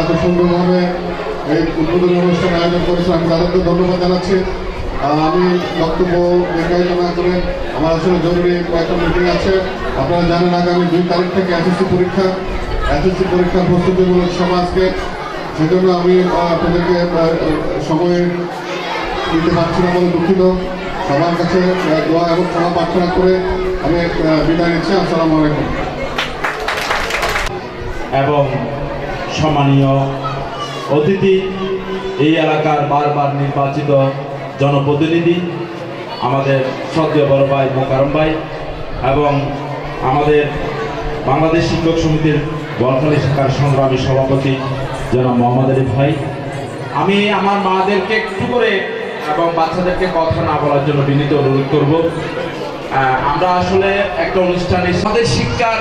এত সুন্দরভাবে এই উদ্বোধনী অনুষ্ঠান আয়োজন করেছে, আমি তাদেরকে ধন্যবাদ জানাচ্ছি। আমি বক্তব্য দীর্ঘায়িত না করে আমার আসলে জরুরি কয়েকটা মিটিং আছে। আপনারা জানেন আগামী 2 তারিখ থেকে এসএসসি পরীক্ষার প্রস্তুতিমূলক সভা আজকে, সেজন্য আমি আপনাদেরকে সময় দিতে পারছি না বলে দুঃখিত। সবার কাছে দোয়া এবং ক্ষমা প্রার্থনা করে আমি বিদায় নিচ্ছি। আসসালামু আলাইকুম। এবং সম্মানীয় অতিথি, এই এলাকার বারবার নির্বাচিত জনপ্রতিনিধি আমাদের শ্রদ্ধেয় বড় ভাই মোকারম ভাই এবং আমাদের বাংলাদেশ শিক্ষক সমিতির বলখালী শাখার সংগ্রামী সভাপতি জনাব মোহাম্মদ আলী ভাই, আমি আমার মাদেরকে একটু করে এবং বাচ্চাদেরকে কথা না বলার জন্য বিনীত অনুরোধ করব। আমরা আসলে একটা অনুষ্ঠানে আমাদের শিক্ষার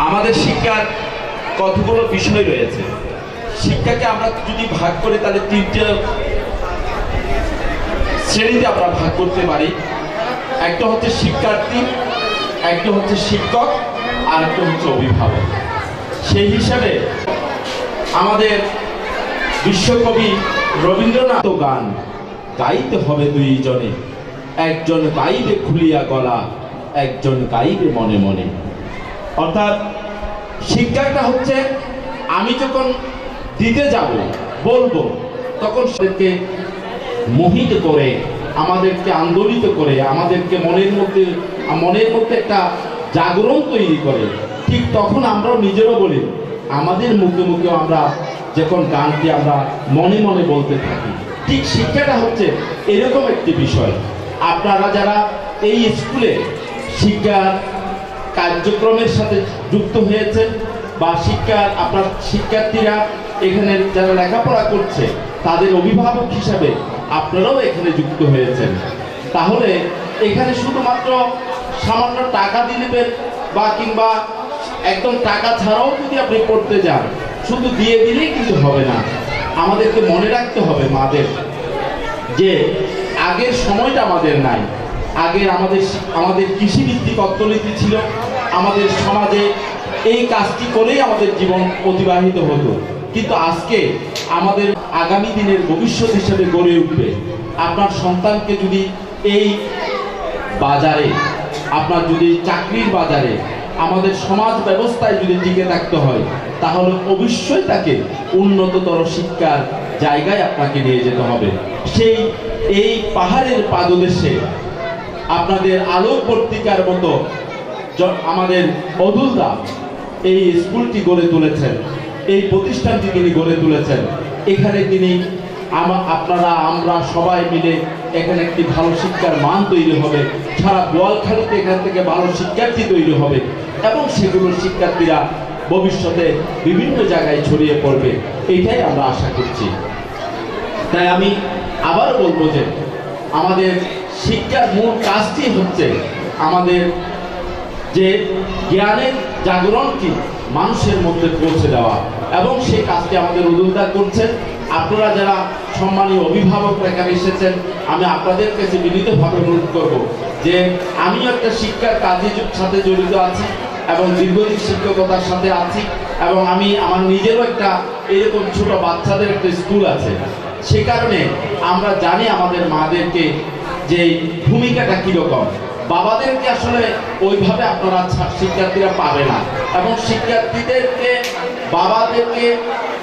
আমাদের শিক্ষার কতগুলো বিষয় রয়েছে। শিক্ষাকে আমরা যদি ভাগ করি তাহলে 3টে শ্রেণীতে আমরা ভাগ করতে পারি। একটা হচ্ছে শিক্ষার্থী, একটা হচ্ছে শিক্ষক, আর একটা হচ্ছে অভিভাবক। সেই হিসাবে আমাদের বিশ্বকবি রবীন্দ্রনাথ গান গাইতে হবে 2 জনে, একজন গাইবে খুলিয়া গলা, একজন গাইবে মনে মনে। অর্থাৎ শিক্ষাটা হচ্ছে আমি যখন দিতে যাব বলবো তখন সেটাকে মোহিত করে, আমাদেরকে আন্দোলিত করে, আমাদেরকে মনের মধ্যে একটা জাগরণ তৈরি করে। ঠিক তখন আমরাও নিজেরও বলি, আমাদের মুখে মুখেও আমরা যখন গানটি আমরা মনে মনে বলতে থাকি। ঠিক শিক্ষাটা হচ্ছে এরকম একটি বিষয়। আপনারা যারা এই স্কুলে শিক্ষার কার্যক্রমের সাথে যুক্ত হয়েছেন বা আপনার শিক্ষার্থীরা এখানে যারা লেখাপড়া করছে তাদের অভিভাবক হিসাবে আপনারাও এখানে যুক্ত হয়েছেন, তাহলে এখানে শুধুমাত্র সামান্য টাকা দিলেন বা কিংবা একদম টাকা ছাড়াও যদি আপনি পড়তে যান, শুধু দিয়ে দিলেই কিন্তু হবে না। আমাদেরকে মনে রাখতে হবে মাদের যে আগের সময়টা আমাদের নাই। আগের আমাদের কৃষিভিত্তিক অর্থনীতি ছিল, আমাদের সমাজে এই কাজটি করেই আমাদের জীবন অতিবাহিত হতো। কিন্তু আজকে আমাদের আগামী দিনের ভবিষ্যৎ হিসেবে গড়ে উঠবে। আপনার সন্তানকে যদি এই বাজারে, আপনার যদি চাকরির বাজারে, আমাদের সমাজ ব্যবস্থায় যদি টিকে থাকতে হয়, তাহলে অবশ্যই তাকে উন্নততর শিক্ষার জায়গায় আপনাকে নিয়ে যেতে হবে। এই পাহাড়ের পাদদেশে আপনাদের আলোক পত্রিকার মতো আমাদের অদুলদা এই স্কুলটি গড়ে তুলেছেন, এই প্রতিষ্ঠানটি তিনি গড়ে তুলেছেন। এখানে তিনি আমরা সবাই মিলে এখানে একটি ভালো শিক্ষার মান তৈরি হবে, সারা বোয়ালখালীতে এখান থেকে ভালো শিক্ষার্থী তৈরি হবে এবং সেগুলো শিক্ষার্থীরা ভবিষ্যতে বিভিন্ন জায়গায় ছড়িয়ে পড়বে, এটাই আমরা আশা করছি। তাই আমি আবার বলবো যে আমাদের শিক্ষার মূল কাজটি হচ্ছে আমাদের যে জ্ঞানের জাগরণকে মানুষের মধ্যে পৌঁছে দেওয়া, এবং সেই কাজটি আমাদের উদ্যোক্তা করছেন। আপনারা যারা সম্মানীয় অভিভাবকরা এখানে এসেছেন, আমি আপনাদের কাছে বিনীতভাবে অনুরোধ করব যে আমিও একটা শিক্ষার কাজের সাথে জড়িত আছি এবং দীর্ঘদিন শিক্ষকতার সাথে আছি, এবং আমার নিজেরও একটা এরকম ছোট বাচ্চাদের একটা স্কুল আছে। সেই কারণে আমরা জানি আমাদের মাদেরকে যে ভূমিকাটা কীরকম। বাবাদেরকে আসলে ওইভাবে আপনারা শিক্ষার্থীরা পাবে না, এবং বাবাদেরকে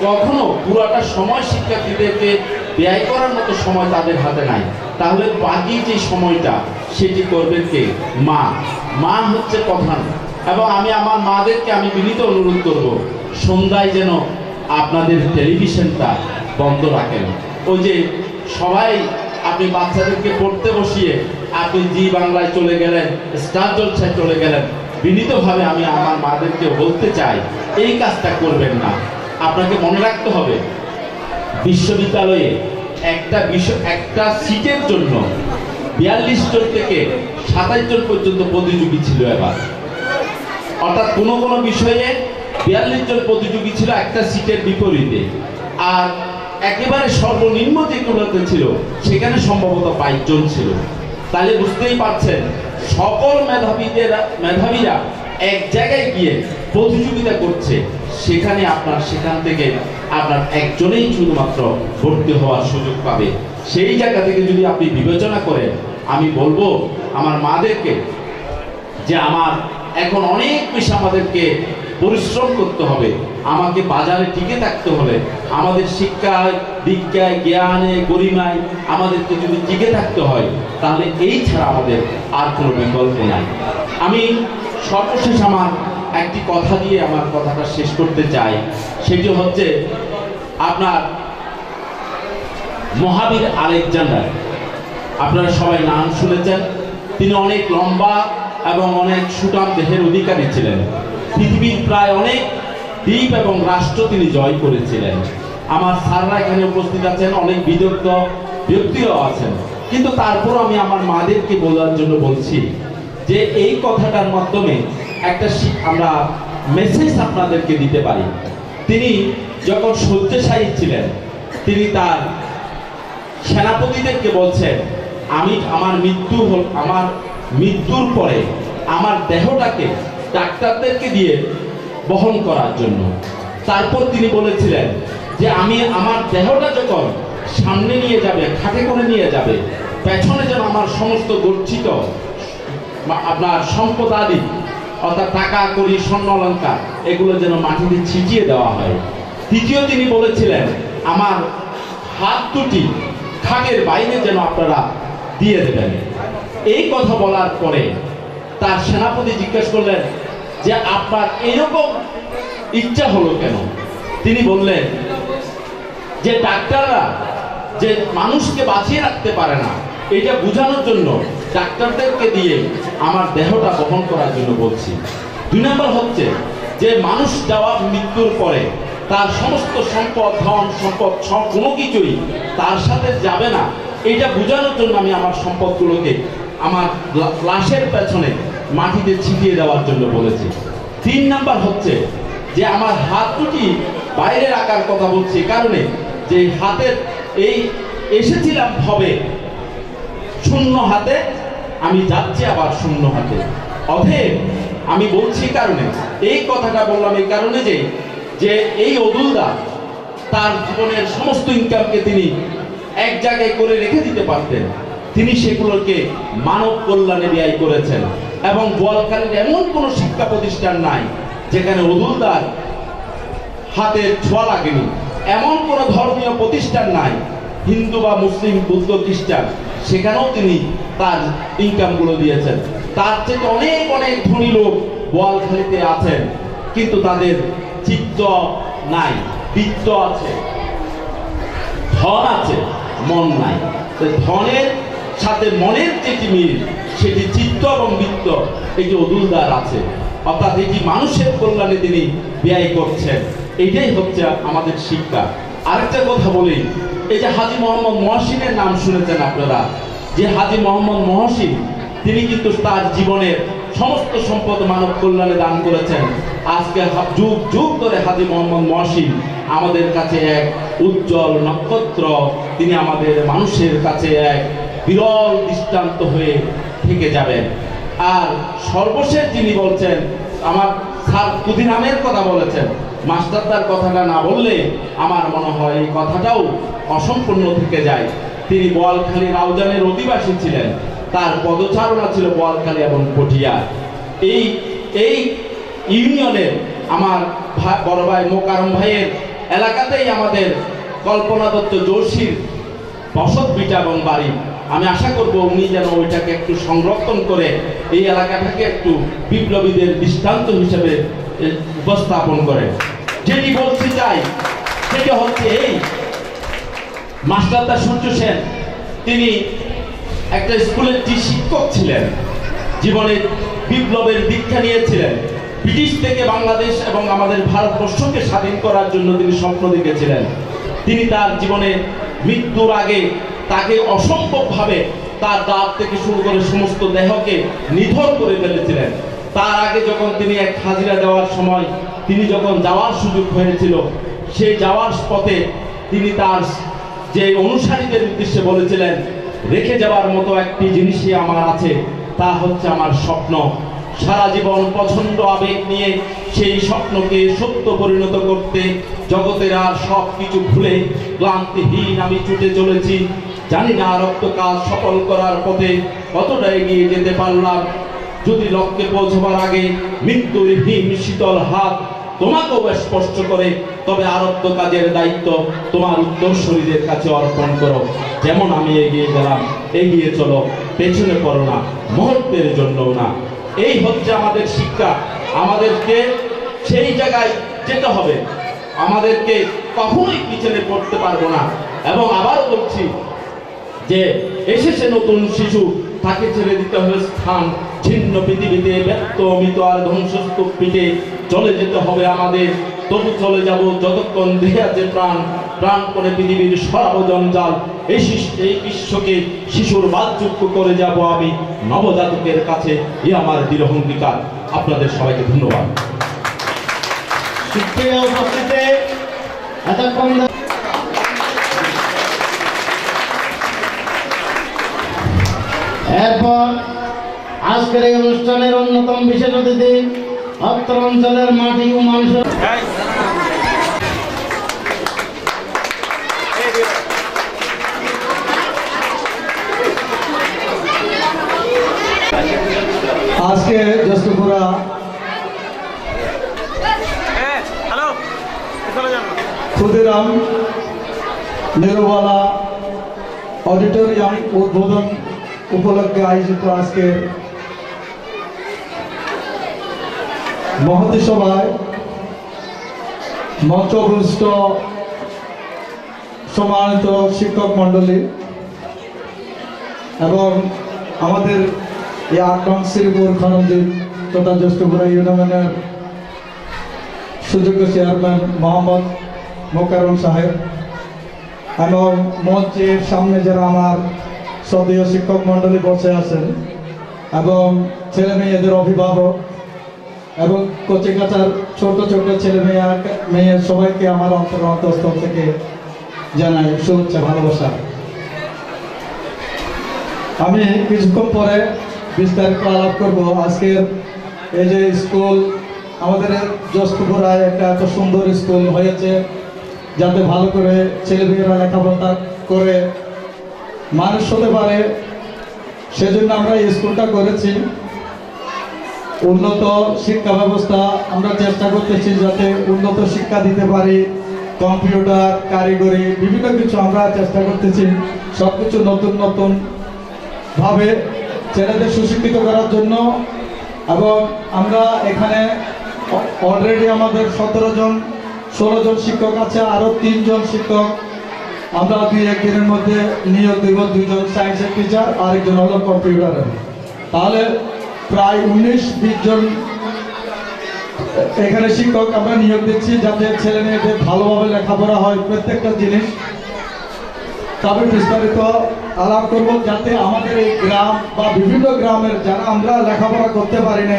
কখনো পুরোটা সময় শিক্ষার্থীদেরকে ব্যয় করার মতো সময় তাদের হাতে নাই। তাহলে বাকি যে সময়টা সেটি করবেন কে? মা হচ্ছে প্রধান। এবং আমি আমার মাদেরকে বিনীত অনুরোধ করব, সন্ধ্যায় যেন আপনাদের টেলিভিশনটা বন্ধ রাখেন। ওই যে সবাই আপনি বাচ্চাদেরকে পড়তে বসিয়ে আপনি জি বাংলায় চলে গেলেন, স্টার জলসায় চলে গেলেন, বিনীতভাবে আমি আমার মাদেরকে বলতে চাই এই কাজটা করবেন না। আপনাকে মনে রাখতে হবে বিশ্ববিদ্যালয়ে একটা সিটের জন্য 42 জন থেকে 27 জন পর্যন্ত প্রতিযোগী ছিল এবার। অর্থাৎ কোনো বিষয়ে 42 জন প্রতিযোগী ছিল একটা সিটের বিপরীতে, আর একেবারে সর্বনিম্ন যেগুলোতে ছিল সেখানে সম্ভবত 22 জন ছিল। তাহলে বুঝতেই পারছেন সকল মেধাবীরা এক জায়গায় গিয়ে প্রতিযোগিতা করছে, সেখানে সেখান থেকে আপনার একজনেই শুধুমাত্র ভর্তি হওয়ার সুযোগ পাবে। সেই জায়গা থেকে যদি আপনি বিবেচনা করেন, আমি বলবো আমার মাদেরকে যে আমার এখন অনেক বেশি আমাদেরকে পরিশ্রম করতে হবে, আমাকে বাজারে টিকে থাকতে হলে, আমাদের শিক্ষায় বিজ্ঞায় জ্ঞানে গরিমায় আমাদেরকে যদি টিকে থাকতে হয়, তাহলে এই ছাড়া আমাদের আর কোনো বিকল্প নাই। আমি সর্বশেষ আমার একটি কথা দিয়ে আমার কথাটা শেষ করতে চাই, সেটি হচ্ছে আপনার মহাবীর আলেকজান্ডার। আপনারা সবাই নাম শুনেছেন। তিনি অনেক লম্বা এবং অনেক সুঠাম দেহের অধিকারী ছিলেন। পৃথিবীর প্রায় অনেক দ্বীপ এবং রাষ্ট্র তিনি জয় করেছিলেন। আমার স্যাররা এখানে উপস্থিত আছেন, অনেক বিদগ্ধ ব্যক্তিও আছেন, কিন্তু তারপর আমি আমার মাদেরকে বলার জন্য বলছি যে এই কথাটার মাধ্যমে একটা আমরা মেসেজ আপনাদেরকে দিতে পারি। তিনি যখন শয্যাশায়ী ছিলেন, তিনি তার সেনাপতিদেরকে বলছেন, আমার মৃত্যুর পরে আমার দেহটাকে ডাক্তারদেরকে দিয়ে বহন করার জন্য। তারপর তিনি বলেছিলেন যে আমার দেহটা যখন সামনে নিয়ে যাবে, খাটে করে নিয়ে যাবে, পেছনে যেন আমার সমস্ত গচ্ছিত আপনার সম্পদ আদি অর্থাৎ টাকা কড়ি স্বর্ণ অলংকার এগুলো যেন মাটিতে ছিটিয়ে দেওয়া হয়। তৃতীয় তিনি বলেছিলেন, আমার হাত দুটি খাটের বাইরে যেন আপনারা দিয়ে দেবেন। এই কথা বলার পরে তার সেনাপতি জিজ্ঞেস করলেন যে আপনার এরকম ইচ্ছা হলো কেন? তিনি বললেন যে ডাক্তাররা যে মানুষকে বাঁচিয়ে রাখতে পারে না, এটা বোঝানোর জন্য ডাক্তারদেরকে দিয়ে আমার দেহটা বহন করার জন্য বলছি। 2 নম্বর হচ্ছে যে মানুষ যাওয়া মৃত্যুর পরে তার সমস্ত সম্পদ, ধন সম্পদ সব কোনো কিছুই তার সাথে যাবে না, এটা বোঝানোর জন্য আমি আমার সম্পদগুলোকে আমার লাশের পেছনে মাটিতে ছিটিয়ে দেওয়ার জন্য বলেছি। 3 নাম্বার হচ্ছে যে আমার হাত দুটি বাইরে রাখার কথা বলছি, কারণে যে হাতের এই এসেছিলাম ভবে শূন্য হাতে, আমি যাচ্ছি আবার শূন্য হাতে। অতএব আমি বলছি কারণে এই কথাটা বললাম এই কারণে যে এই অদুলদা তার জীবনের সমস্ত ইনকামকে তিনি এক জায়গায় করে রেখে দিতে পারতেন, তিনি সেগুলোকে মানব কল্যাণে ব্যয় করেছেন। এবং বোয়ালখালীর এমন কোনো শিক্ষা প্রতিষ্ঠান নাই যেখানে অদুলদার হাতের ছোঁয়া লাগেনি, এমন কোনো ধর্মীয় প্রতিষ্ঠান নাই, হিন্দু বা মুসলিম বৌদ্ধ খ্রিস্টান, সেখানেও তিনি তার ইনকামগুলো দিয়েছেন। তার থেকে অনেক অনেক ধনী লোক বোয়ালখালীতে আছেন, কিন্তু তাদের চিত্ত নাই, বৃত্ত আছে, ধন আছে, মন নাই। ধনের সাথে মনের যেটি মিল, সেটি চিত্ত এবং বৃত্ত এই যে অদুলদার আছে, অর্থাৎ এটি মানুষের কল্যাণে তিনি ব্যয় করছেন। এইটাই হচ্ছে আমাদের শিক্ষা। আরেকটা কথা বলি, এই যে হাজী মোহাম্মদ মহসিনের নাম শুনেছেন আপনারা, যে হাজী মোহাম্মদ মহসিন তিনি কিন্তু তার জীবনের সমস্ত সম্পদ মানব কল্যাণে দান করেছেন। আজকে যুগ যুগ ধরে হাজী মোহাম্মদ মহসিন আমাদের কাছে এক উজ্জ্বল নক্ষত্র, তিনি আমাদের মানুষের কাছে এক বিরল দৃষ্টান্ত হয়ে থেকে যাবেন। আর সর্বশেষ যিনি বলছেন, আমার স্যার ক্ষুদিরামের কথা বলেছেন, মাস্টারদার কথাটা না বললে আমার মনে হয় এই কথাটাও অসম্পূর্ণ থেকে যায়। তিনি বোয়ালখালী রাউজানের অধিবাসী ছিলেন, তার পদচারণা ছিল বোয়ালখালী এবং পটিয়া। এই ইউনিয়নের আমার বড় ভাই মোকারম ভাইয়ের এলাকাতেই আমাদের কল্পনা দত্ত জোশীর বসত ভিটা এবং বাড়ি। আমি আশা করব উনি যেন ওইটাকে একটু সংরক্ষণ করে এই এলাকাটাকে একটু বিপ্লবীদের দৃষ্টান্ত হিসেবে উপস্থাপন করে। যেটি বলতে চাই সেটা হচ্ছে এই, মাস্টারদা সূর্য সেন তিনি একটা স্কুলের শিক্ষক ছিলেন, জীবনে বিপ্লবের দীক্ষা নিয়েছিলেন, ব্রিটিশ থেকে বাংলাদেশ এবং আমাদের ভারতবর্ষকে স্বাধীন করার জন্য তিনি স্বপ্ন দেখেছিলেন। তিনি তার জীবনে মৃত্যুর আগে তাকে অসম্ভবভাবে তার দাঁত থেকে শুরু করে সমস্ত দেহকে নিথর করে ফেলেছিলেন। তার আগে যখন তিনি এক হাজিরা দেওয়ার সময় তিনি যখন যাওয়ার সুযোগ হয়েছিল, সেই যাওয়ার পথে তিনি তার যে অনুসারীদের উদ্দেশ্যে বলেছিলেন, রেখে যাওয়ার মতো একটি জিনিসই আমার আছে, তা হচ্ছে আমার স্বপ্ন। সারা জীবন পছন্দ আবেগ নিয়ে সেই স্বপ্নকে সত্য পরিণত করতে জগতের আর সব কিছু ভুলে ক্লান্তিহীন আমি ছুটে চলেছি। জানি না রক্ত কাজ সফল করার পথে কতটা এগিয়ে যেতে পারলাম। যদি লক্ষ্যে পৌঁছবার আগে মৃত্যুর হিম শীতল হাত তোমাকেও স্পর্শ করে, তবে আরব্ধ কাজের দায়িত্ব তোমার উত্তরসূরিদের কাছে অর্পণ করো। যেমন আমি এগিয়ে গেলাম, এগিয়ে চলো, পেছনে পড়ো না, মুহূর্তের জন্যও না। এই হচ্ছে আমাদের শিক্ষা। আমাদেরকে সেই জায়গায় যেতে হবে, আমাদেরকে কখনোই পিছনে পড়তে পারবো না। এবং আবারও বলছি যে এসেছে নতুন শিশু, তাকে ছেড়ে দিতে হবে স্থান। ছিন্ন পৃথিবীতে ব্যক্ত অমিত আর ধ্বংসস্তূপ পিঠে চলে যেতে হবে আমাদের। তবু চলে যাব যতক্ষণ দেহে আছে প্রাণ। প্রাণ করে পৃথিবীর সরাব জঞ্জাল। এই বিশ্বকে শিশুর বাদযোগ্য করে যাব আমি নবজাতকের কাছে। এই আমার দৃঢ় অঙ্গীকার। আপনাদের সবাইকে ধন্যবাদ। সুপ্রিয় উপস্থিতি, এতক্ষণ এরপর আজকের এই অনুষ্ঠানের অন্যতম বিশেষ অতিথি অত্র অঞ্চলের মাটি ও মানুষ আজকে জ্যেষ্ঠপুরা ক্ষুদিরাম নেহরুওয়ালা অডিটোরিয়াম উদ্বোধন উপলক্ষে আয়োজিত আজকে মহতী সভায় মঞ্চভূষ্ট সম্মানিত শিক্ষক মণ্ডলী এবং আমাদের এই ৮ নং শ্রীপুর খননদ্বীপ তথা জ্যেষ্ঠপুরা ইউনিয়নের সুযোগ্য চেয়ারম্যান মোহাম্মদ মোকাররম সাহেব এবং মঞ্চের সামনে যারা আমার শ্রদ্ধেয় শিক্ষক মণ্ডলী বসে আছেন এবং ছেলে মেয়েদের অভিভাবক এবং কচি কাচার ছোট ছোট ছেলে মেয়ে সবাইকে আমার অন্তঃস্থল থেকে জানাই শুভেচ্ছা ভালোবাসা। আমি কিছুক্ষণ পরে বিস্তারিত আলাপ করব। আজকের এই যে স্কুল, আমাদের জ্যেষ্ঠপুরায় একটা এত সুন্দর স্কুল হয়েছে যাতে ভালো করে ছেলেমেয়েরা লেখাপড়া করে মানুষ হতে পারে, সেজন্য আমরা এই স্কুলটা করেছি। উন্নত শিক্ষা ব্যবস্থা আমরা চেষ্টা করতেছি যাতে উন্নত শিক্ষা দিতে পারি। কম্পিউটার, কারিগরি বিভিন্ন কিছু আমরা চেষ্টা করতেছি, সব কিছু নতুন নতুন ভাবে ছেলেদের সুশিক্ষিত করার জন্য। এবং আমরা এখানে অলরেডি আমাদের 16 জন শিক্ষক আছে, আরও 3 জন শিক্ষক আমরা 2-1 দিনের মধ্যে নিয়োগ দেব। 2 জন সায়েন্সের টিচার, আরেকজন হলো কম্পিউটারের। তাহলে প্রায় 19-20 জন এখানে শিক্ষক আমরা নিয়োগ দিচ্ছি যাতে ছেলে মেয়েদের ভালোভাবে লেখাপড়া হয় প্রত্যেকটা জিনিস। তবে বিস্তারিত আলাপ করব যাতে আমাদের এই গ্রাম বা বিভিন্ন গ্রামের যারা আমরা লেখাপড়া করতে পারি না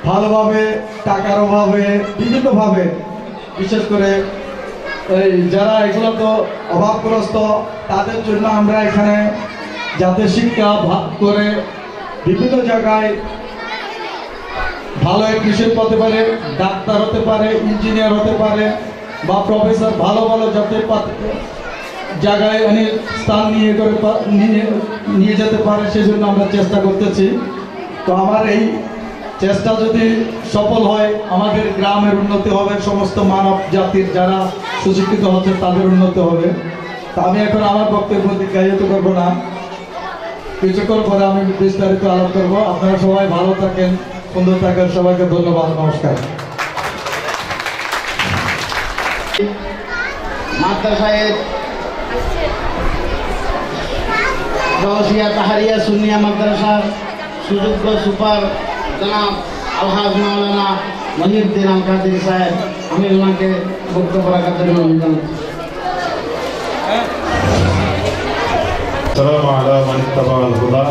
ভালোভাবে, টাকার অভাবে, বিভিন্নভাবে, বিশেষ করে এই যারা এগুলো তো অভাবগ্রস্ত, তাদের জন্য আমরা এখানে যাতে শিক্ষা ভাগ করে বিভিন্ন জায়গায় ভালো কৃষক হতে পারে, ডাক্তার হতে পারে, ইঞ্জিনিয়ার হতে পারে বা প্রফেসর, ভালো ভালো যাতে জায়গায় স্থান নিয়ে যেতে পারে, সেজন্য আমরা চেষ্টা করতেছি। তো আমার এই চেষ্টা যদি সফল হয় আমাদের গ্রামের উন্নতি হবে, সমস্ত মানব জাতির যারা সুশিক্ষিত হচ্ছে তাদের উন্নতি হবে। তা আমি এখন আমার বক্তব্য দীর্ঘায়িত করবো না, কিছুক্ষণ পরে আমি বিস্তারিত আলাপ করবো। আপনারা সবাই ভালো থাকেন, সুন্দর থাকেন, সবাইকে ধন্যবাদ, নমস্কার। মাদ্রাসায় রওশিয়া তাহারিয়া সুন্নিয়া মাদ্রাসার সুযোগ্য সুপার জনাব আলহাজ মাওলানা মহিউদ্দিন আল কাদের সাহেব, আমি ওনাকে বক্তব্য রাখার জন্য অনুরোধ জানাচ্ছি। السلام على من اتبع الهدى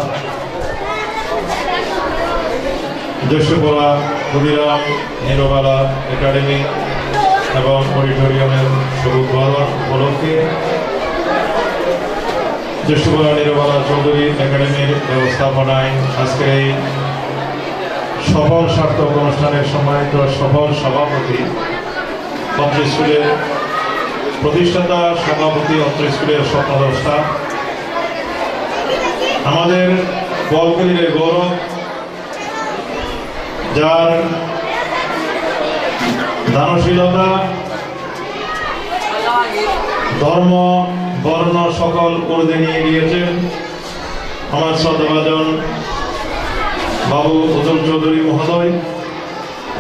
জ্যেষ্ঠপুরা ক্ষুদিরাম নেহরুওয়ালা একাডেমি এবং অডিটোরিয়ামের শুভ উদ্বোধন উপলক্ষে জ্যেষ্ঠপুরা নেহরুওয়ালা চৌধুরী একাডেমির ব্যবস্থাপনায় আজকের এই সফল সার্থক অনুষ্ঠানের সম্মানিত সফল সভাপতি, অত্র স্কুলের প্রতিষ্ঠাতা সভাপতি, অত্র স্কুলের স্বপ্নদ্রষ্টা, আমাদের বলকালীর গৌরব, যার দানশীলতা ধর্ম বর্ণ সকল ঊর্ধ্বে নিয়ে গিয়েছেন আমার শ্রদ্ধাভাজন বাবু অতুল চৌধুরী মহোদয়।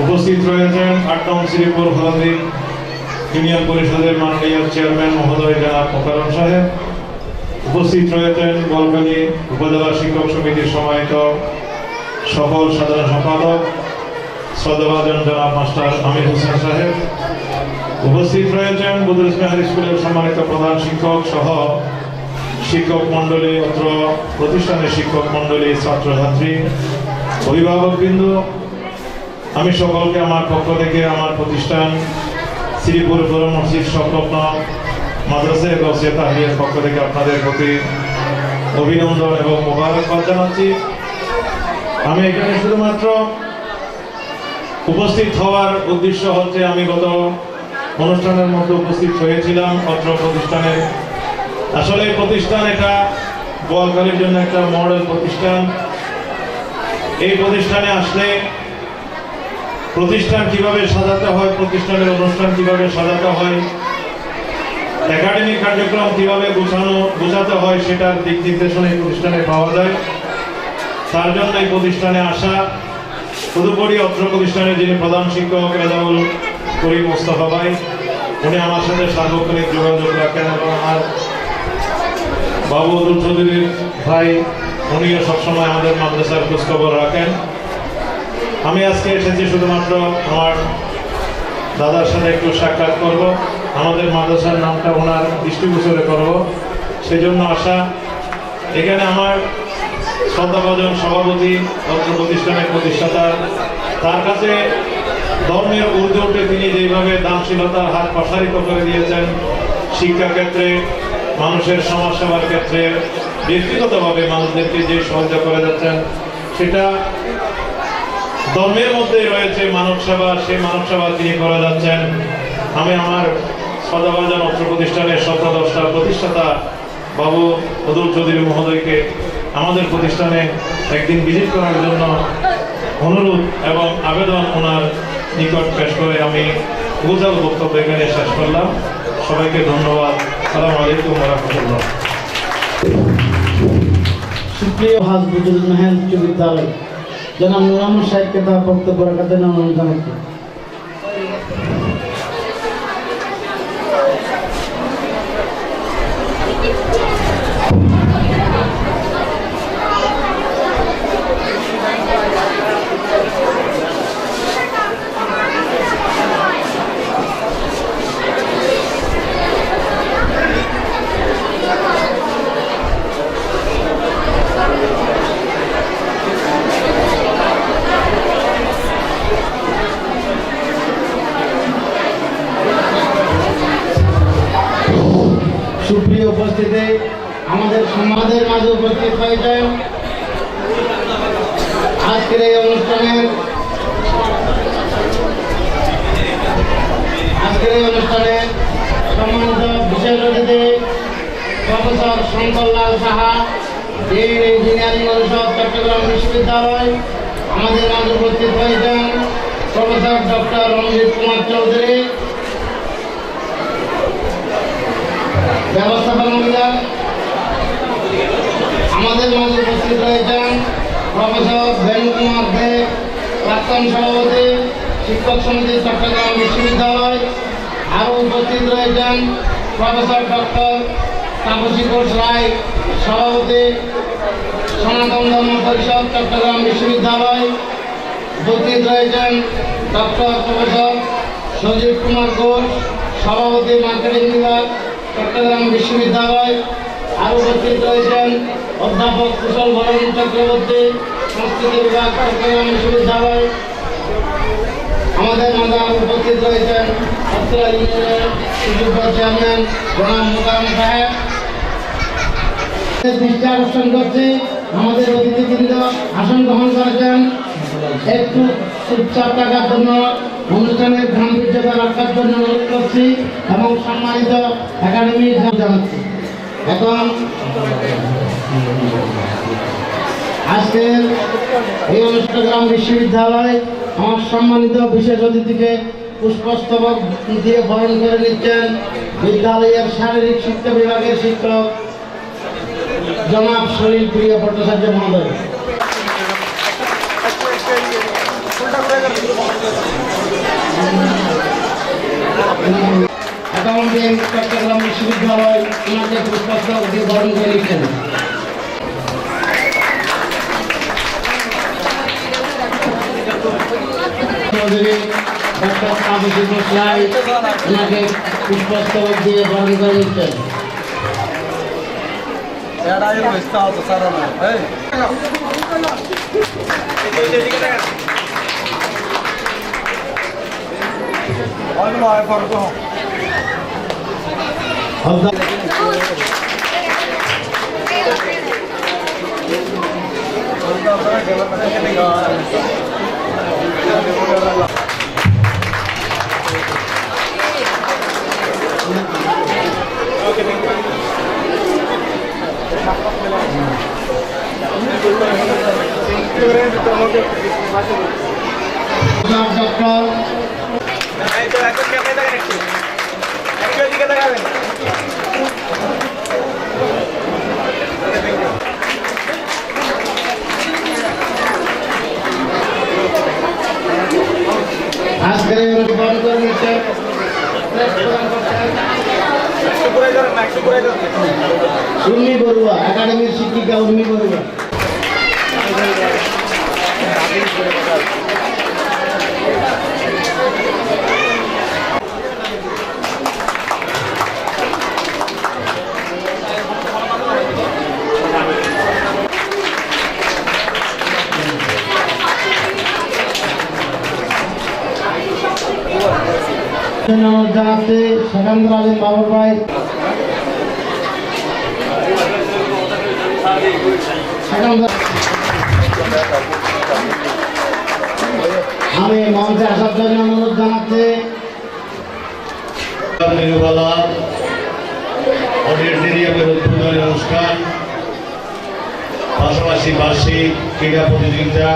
উপস্থিত রয়েছেন ৮ নং শ্রীপুর হলদ্বীপ ইউনিয়ন পরিষদের মাননীয় চেয়ারম্যান মহোদয় জনাব মোকাররম সাহেব। উপস্থিত রয়েছেন বলকালী উপজেলা শিক্ষক সমিতির সম্মানিত সফল সাধারণ সম্পাদক শ্রদ্ধাভাজন জনাব মাস্টার আমির হোসেন সাহেব। উপস্থিত রয়েছেন বদরুল মেহার স্কুলের সম্মানিত প্রধান শিক্ষক সহ শিক্ষক মন্ডলী, অত্র প্রতিষ্ঠানের শিক্ষক মন্ডলী, ছাত্রছাত্রী, অভিভাবকবৃন্দ। আমি সকলকে আমার পক্ষ থেকে আমার প্রতিষ্ঠান শ্রীপুর বড় মসজিদ সংলগ্ন মাদ্রাসা গৌসিয়া তাহরিয়ার পক্ষ থেকে আপনাদের প্রতি অভিনন্দন এবং মোবারকবাদ জানাচ্ছি। আমি এখানে শুধুমাত্র উপস্থিত হওয়ার উদ্দেশ্য হচ্ছে, আমি গত অনুষ্ঠানের মধ্যে উপস্থিত হয়েছিলাম অত্র প্রতিষ্ঠানের। আসলে এই প্রতিষ্ঠান এটা বোয়ালখালীর জন্য একটা মডেল প্রতিষ্ঠান। এই প্রতিষ্ঠানে আসলে প্রতিষ্ঠান কিভাবে সাজাতে হয়, প্রতিষ্ঠানের অনুষ্ঠান কিভাবে সাজাতে হয়, একাডেমিক কার্যক্রম কিভাবে বোঝাতে হয়, সেটার দিক নির্দেশনা এই প্রতিষ্ঠানে পাওয়া যায়। তার জন্য এই প্রতিষ্ঠানে আসা। তদুপরি অত্র প্রতিষ্ঠানের যিনি প্রধান শিক্ষক রেজাউল করিম মোস্তফা ভাই, উনি আমার সাথে সার্বক্ষণিক যোগাযোগ রাখেন এবং আমার বাবু অতুল চৌধুরীর ভাই, উনিও সবসময় আমাদের মাদ্রাসার খোঁজখবর রাখেন। আমি আজকে এসেছি শুধুমাত্র আমার দাদার সাথে একটু সাক্ষাৎ করব, আমাদের মাদ্রাসার নামটা ওনার দৃষ্টিগোচরে করব, সেই জন্য আসা। এখানে আমার শ্রদ্ধাভাজন সভাপতি, অত্র প্রতিষ্ঠানের প্রতিষ্ঠাতা, তার কাছে ধর্মের ঊর্ধ্বে উঠে তিনি যেভাবে দানশীলতার হাত প্রসারিত করে দিয়েছেন, শিক্ষা ক্ষেত্রে, মানুষের সমাজ সেবার ক্ষেত্রে, ব্যক্তিগতভাবে মানুষদেরকে যে সহায়তা করে যাচ্ছেন, সেটা ধর্মের মধ্যেই রয়েছে মানব সেবা। সেই মানব সেবা তিনি করে যাচ্ছেন। আমি আমার শ্রদ্ধাভাজন অত্র প্রতিষ্ঠানের স্বপ্নদ্রষ্টা প্রতিষ্ঠাতা বাবু অতুল চৌধুরী মহোদয়কে আমাদের প্রতিষ্ঠানে একদিন ভিজিট করার জন্য অনুরোধ এবং আবেদন ওনার নিকট পেশ করে আমি উপজাল বক্তব্য এখানে শেষ করলাম। সবাইকে ধন্যবাদ। আসসালামু আলাইকুম ওয়া রাহমাতুল্লাহ। সুপ্রিয় বদরুল মেহার উচ্চ বিদ্যালয় জনাব নূর আহমদ সাহেবকে তার বক্তব্য রাখার জন্য অনুরোধ জানাচ্ছি। সুপ্রিয় উপস্থিতি, আমাদের সমাজের মাঝে উপস্থিত হয়েছেন আজকের এই অনুষ্ঠানের সম্মানিত বিশেষ অতিথি professor Shankarlal Saha, dean engineering অনুষদ চট্টগ্রাম বিশ্ববিদ্যালয়। আমাদের মাঝে উপস্থিত হয়েছেন প্রফেসর ডক্টর রঞ্জিত কুমার চৌধুরী, ব্যবস্থাপনা বিভাগ। আমাদের মাঝে উপস্থিত রয়েছেন প্রফেসর বেনু কুমার দে, প্রাক্তন সভাপতি শিক্ষক সমিতি চট্টগ্রাম বিশ্ববিদ্যালয়। আরও উপস্থিত রয়েছেন প্রফেসর ডক্টর তাপসী ঘোষ রায়, সভাপতি সনাতন ধর্ম পরিষদ চট্টগ্রাম বিশ্ববিদ্যালয়। উপস্থিত রয়েছেন ডক্টর প্রফেসর সজীব কুমার ঘোষ, সভাপতি মার্কেটিং বিভাগ চট্টগ্রাম বিশ্ববিদ্যালয়। আরও উপস্থিত রয়েছেন অধ্যাপক কুশল ভরণ চক্রবর্তী, সংস্কৃতি বিভাগ চট্টগ্রাম বিশ্ববিদ্যালয়। আমাদের মাঝে আরও উপস্থিত রয়েছেন অত্র ইউনিয়নের সুযোগ্য চেয়ারম্যান জনাব মোকাররম সাহেব। দৃষ্টি আকর্ষণ করছি আমাদের অতিথিবৃন্দ আসন গ্রহণ করেছেন। একটু চুপচাপ থাকার জন্য, অনুষ্ঠানের গাম্ভীর্যতা রাখার জন্য অনুরোধ করছি এবং সম্মানিত একাডেমি জানাচ্ছি। এখন আজকের এই চট্টগ্রাম বিশ্ববিদ্যালয় আমার সম্মানিত বিশেষ অতিথিকে পুষ্পস্তবক দিয়ে বরণ করে নিচ্ছেন বিদ্যালয়ের শারীরিক শিক্ষা বিভাগের শিক্ষক জনাব সলিল প্রিয় ভট্টাচার্য মহোদয়। একাউন্টিং চট্টগ্রাম বিশ্ববিদ্যালয় ওনাকে পুষ্পস্তবক দিয়ে বরণ করে নিচ্ছেন। ডক্টর আবুল মোসলাই ওনাকে পুষ্পস্তবক দিয়ে বরণ করে নিচ্ছেন। উর্মি বড়ুয়া, একাডেমির শিক্ষিকা উর্মি বড়ুয়া। জানাতে সেকেন্দ্র আলী বাবর ভাই, আমি মঞ্চে আসার জন্য অনুরোধ জানাচ্ছি অনুষ্ঠান, পাশাপাশি বার্ষিক ক্রীড়া প্রতিযোগিতা,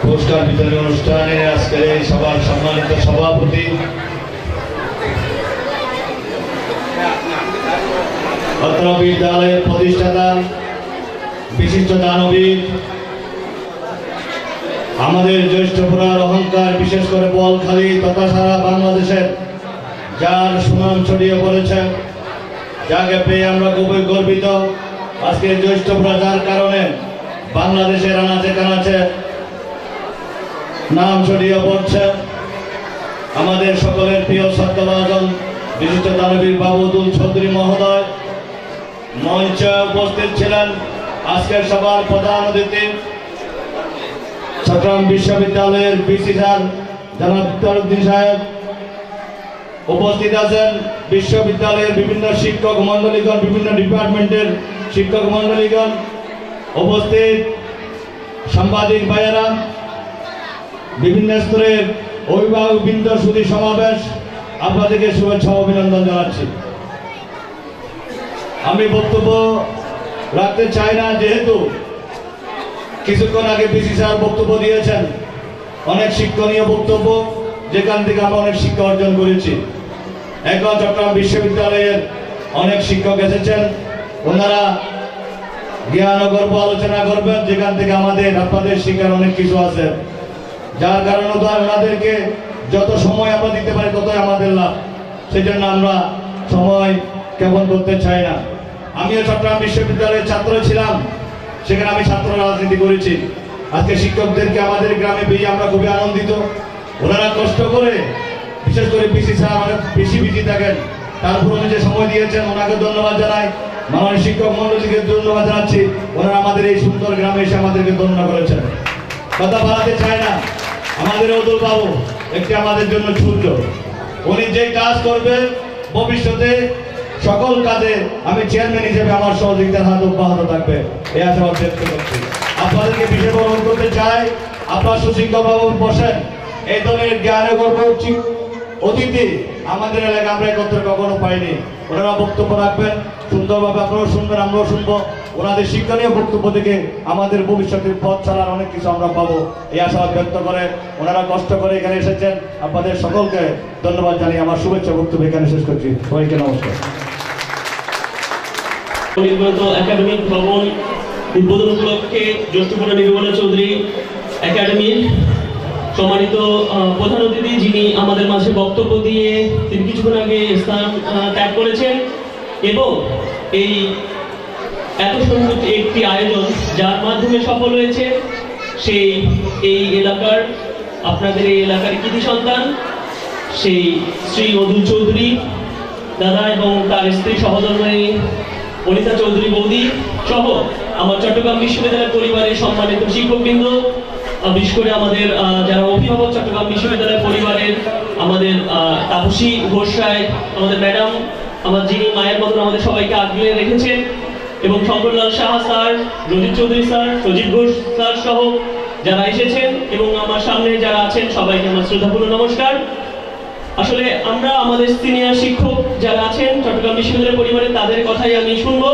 পুরস্কার বিতরণী অনুষ্ঠানে আজকের এই সভার সম্মানিত সভাপতি অত্র বিদ্যালয়ের প্রতিষ্ঠাতা বিশিষ্ট দানবীর, আমাদের জ্যেষ্ঠ পুরার অহংকার, বিশেষ করে বলখালী তথা সারা বাংলাদেশের যার সুনাম ছড়িয়ে পড়েছে, যাকে পেয়ে আমরা খুবই গর্বিত। আজকে জ্যেষ্ঠ পুরা যার কারণে বাংলাদেশের আনাচে কানাচে নাম ছড়িয়ে পড়ছে, আমাদের সকলের প্রিয় শ্রদ্ধাভাজন বিশিষ্ট দানবীর বাবুদুল চৌধুরী মহোদয় মঞ্চে উপস্থিত ছিলেন। আজকের সভার প্রধান অতিথি চট্টগ্রাম বিশ্ববিদ্যালয়ের ভিসি স্যার জনাব তরুদ্দিন সাহেব, উপস্থিত আছেন বিশ্ববিদ্যালয়ের বিভিন্ন শিক্ষক মন্ডলীগণ, বিভিন্ন ডিপার্টমেন্টের শিক্ষক মন্ডলীগণ, উপস্থিত সাংবাদিক ভাইয়েরা, বিভিন্ন স্তরের অভিভাবকবৃন্দ, সুধী সমাবেশ, আপনাদেরকে শুভেচ্ছা অভিনন্দন জানাচ্ছি। আমি বক্তব্য রাখতে চাই না, যেহেতু কিছুক্ষণ আগে বিসি স্যার বক্তব্য দিয়েছেন, অনেক শিক্ষণীয় বক্তব্য, যেখান থেকে আমরা অনেক শিক্ষা অর্জন করেছি। এখন চট্টগ্রাম বিশ্ববিদ্যালয়ের অনেক শিক্ষক এসেছেন, ওনারা জ্ঞান ও গর্ব আলোচনা করবেন, যেখান থেকে আপনাদের শিক্ষার অনেক কিছু আছে, যার কারণে ওনাদেরকে যত সময় আমরা দিতে পারি ততই আমাদের লাভ। সেই জন্য আমরা সময় কেমন করতে চাই না। আমিও চট্টগ্রাম বিশ্ববিদ্যালয়ের ছাত্র ছিলাম, সেখানে আমি ছাত্র রাজনীতি করেছি। আজকে শিক্ষকদেরকে আমাদের গ্রামে পেয়ে আমরা খুবই আনন্দিত। ওনারা কষ্ট করে, বিশেষ করে পিসি স্যার অনেক বেশি বিজি থাকেন, তারপর উনি যে সময় দিয়েছেন ওনাকে ধন্যবাদ জানাই। মাননীয় শিক্ষক মন্ডলীকে ধন্যবাদ জানাচ্ছি, ওনারা আমাদের এই সুন্দর গ্রামে এসে আমাদেরকে ধন্য করেছেন। কথা বাড়াতে চাই না, আমাদের অতুল বাবু একটি আমাদের জন্য সূর্য, উনি যে কাজ করবে ভবিষ্যতে সকল কাজে আমি চেয়ারম্যান হিসেবে আমার সহযোগিতার হাত অব্যাহত থাকবে, এই আশাবাদ ব্যক্ত করছি। আপনাদেরকে বিশেষ অনুরোধ করতে চাই, আপনার সুশৃঙ্খলভাবে বসেন। এই ধরনের জ্ঞানে গর্ব অতিথি আমাদের এলাকায় আমরা একত্রে কখনো পাইনি। ওনারা বক্তব্য রাখবেন সুন্দরভাবে, আপনারাও শুনবেন, আমরাও শুনবো। ওনাদের শিক্ষণীয় বক্তব্য থেকে আমাদের ভবিষ্যতের পথ ছাড়ার অনেক কিছু আমরা পাবো এই আশাবাদ ব্যক্ত করে ওনারা কষ্ট করে এখানে এসেছেন। আপনাদের সকলকে ধন্যবাদ জানিয়ে আমার শুভেচ্ছা বক্তব্য এখানে শেষ করছি। সবাইকে নমস্কার। নির্গত একাডেমিক ভবন উদ্বোধন উপলক্ষে জ্যেষ্ঠপুরা নির্মলা চৌধুরী একাডেমির সম্মানিত প্রধান অতিথি, যিনি আমাদের মাঝে বক্তব্য দিয়ে তিনি কিছুক্ষণ আগে স্থান ত্যাগ করেছেন, এবং এই এত সুন্দর একটি আয়োজন যার মাধ্যমে সফল হয়েছে সেই এই এলাকার, আপনাদের এই এলাকার কৃতি সন্তান সেই শ্রী অদুল চৌধুরী দাদা এবং তার স্ত্রী সহধর্মিণী অনিতা চৌধুরী বৌদি সহ আমার চট্টগ্রাম বিশ্ববিদ্যালয় পরিবারের সম্মানিত শিক্ষকবৃন্দ, বিশেষ করে আমাদের যারা অভিভাবক চট্টগ্রাম বিশ্ববিদ্যালয় পরিবারের, আমাদের তাপসী ঘোষ রায়, আমাদের ম্যাডাম, আমার যিনি মায়ের মতন আমাদের সবাইকে আগলে রেখেছেন, এবং শঙ্করলাল সাহা স্যার, রঞ্জিত চৌধুরী স্যার, সজিত ঘোষ স্যার সহ যারা এসেছেন এবং আমার সামনে যারা আছেন সবাইকে আমার শ্রদ্ধাপূর্ণ নমস্কার। আসলে আমরা আমাদের সিনিয়র শিক্ষক যারা আছেন চট্টগ্রাম বিশ্ববিদ্যালয় পরিবারে, তাদের কথাই আমি শুনবো।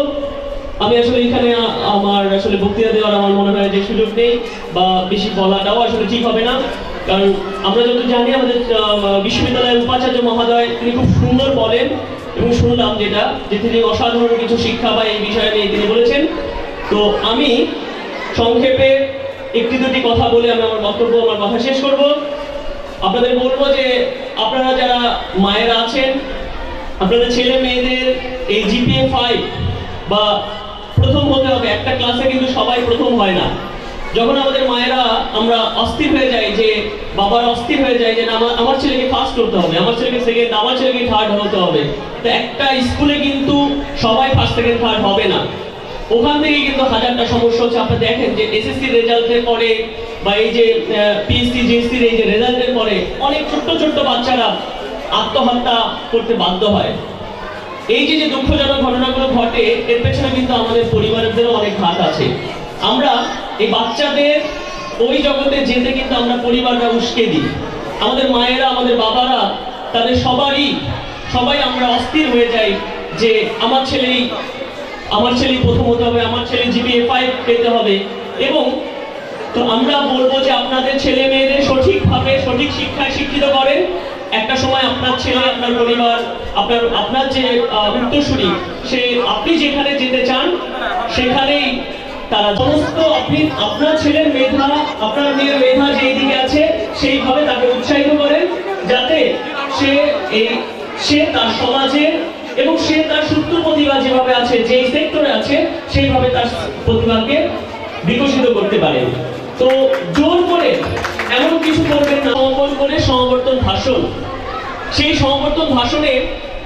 আমি আসলে এখানে আমার আসলে বক্তৃতা দেওয়ার আমার মনে হয় যে সুযোগ নেই, বা বেশি বলাটাও আসলে ঠিক হবে না, কারণ আমরা যত জানি আমাদের বিশ্ববিদ্যালয়ের উপাচার্য মহোদয় তিনি খুব সুন্দর বলেন, এবং শুনলাম যেটা যে তিনি অসাধারণ কিছু শিক্ষা বা এই বিষয় নিয়ে তিনি বলেছেন। তো আমি সংক্ষেপে একটি দুটি কথা বলে আমি আমার বক্তব্য, আমার কথা শেষ করব। আপনাদের বলবো যে আপনারা যারা মায়েরা আছেন, আপনাদের ছেলে মেয়েদের এই GPA 5 বা প্রথম হতে হবে। একটা ক্লাসে কিন্তু সবাই প্রথম হয় না। যখন আমাদের মায়েরা আমরা অস্থির হয়ে যাই, যে বাবারা অস্থির হয়ে যায় যে আমার ছেলেকে ফার্স্ট করতে হবে, আমার ছেলেকে সেকেন্ড, আমার ছেলেকে থার্ড হতে হবে, তো একটা স্কুলে কিন্তু সবাই ফার্স্ট সেকেন্ড থার্ড হবে না। ওখান থেকে কিন্তু হাজারটা সমস্যা হচ্ছে। আপনি দেখেন যে SSC রেজাল্টের পরে বা এই যে PSC GSC এই যে রেজাল্টের পরে অনেক ছোট্ট ছোট্ট বাচ্চারা আত্মহত্যা করতে বাধ্য হয়। এই যে যে দুঃখজনক ঘটনাগুলো ঘটে, এর পেছনে কিন্তু আমাদের পরিবারেরও অনেক হাত আছে। আমরা এই বাচ্চাদের ওই জগতে যেতে কিন্তু আমরা পরিবাররা উস্কে দিই। আমাদের মায়েরা, আমাদের বাবারা, তাদের সবাই আমরা অস্থির হয়ে যাই যে আমার ছেলেই প্রথম হতে হবে, আমার ছেলে GPA 5 পেতে হবে। এবং তো আমরা বলবো যে আপনাদের ছেলে মেয়েদের সঠিকভাবে সঠিক শিক্ষায় শিক্ষিত করেন। একটা সময় আপনার ছেলে, আপনার পরিবার, আপনার যে উত্তরসূরি, সে আপনি যেখানে যেতে চান সেখানেই তারা সমস্ত আপনার ছেলের মেধা, আপনার মেয়ের মেধা যেই দিকে আছে সেইভাবে তাকে উৎসাহিত করেন, যাতে সে তার সমাজে এবং সে তার সুপ্ত প্রতিভা যেভাবে আছে, যেই সেক্টরে আছে, সেইভাবে তার প্রতিভাকে বিকশিত করতে পারে। তো জোর করে এমন কিছু করবেন না। সমাপন করে সমাবর্তন ভাষণ, সেই সমাবর্তন ভাষণে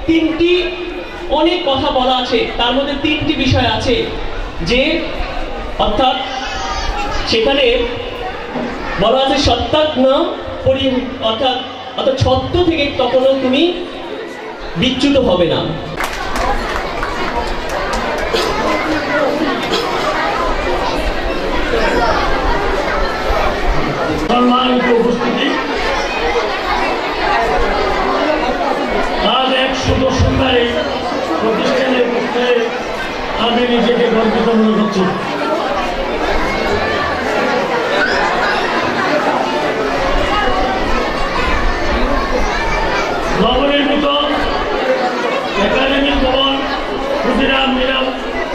তিনটি অনেক কথা বলা আছে, তার মধ্যে তিনটি বিষয় আছে যে অর্থাৎ সেখানে বলা আছে সত্যাৎ না অর্থাৎ সত্য থেকে কখনো তুমি বিচ্যুত হবে না। সম্মানিত উপস্থিতি, আজ এক শুভ সুন্দরী প্রতিষ্ঠানের পক্ষে আমি নিজেকে গর্বিত মনে করছি। নবনির্মিত একাডেমিক ভবন ক্ষুদিরাম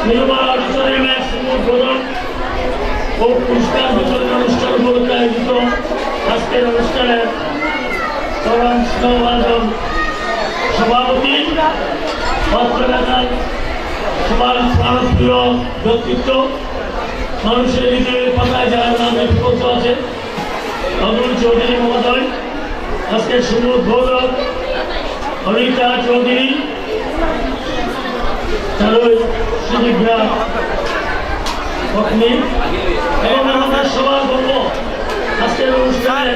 নির্মল অডিটোরিয়ামের উদ্বোধন ও পুরস্কার বিতরণ অনুষ্ঠান উপলক্ষে আয়োজিত আজকের অনুষ্ঠানের প্রধান স্নেহভাজন সভাপতি পত্রকার সবার প্রাণপ্রিয় ব্যক্তিত্ব, মানুষের হৃদয়ের পাতায় যারা নামে বিভক্ত আছে, অদুল চৌধুরী মহোদয়, আজকের সুবোধক অনিতা চৌধুরী, তারই সুবিধা পত্নী, এবং আমাদের সবার বলব আজকের অনুষ্ঠানে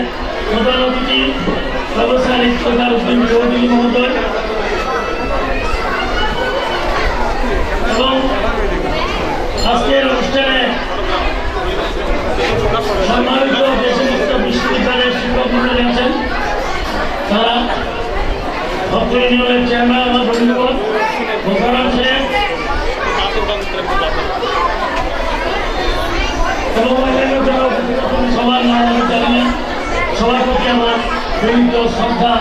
প্রধান অতিথি প্রফেসর ইফতেখার উদ্দিন চৌধুরী মহোদয়, এবং আজকের অনুষ্ঠানে সম্মানিত ইউনিয়নের চেয়ারম্যান আমার বন্ধুগণ মোকাররম সাহেব এবং সবার নাম আমি জানি না, সবার প্রতি আমার বিনীত শ্রদ্ধা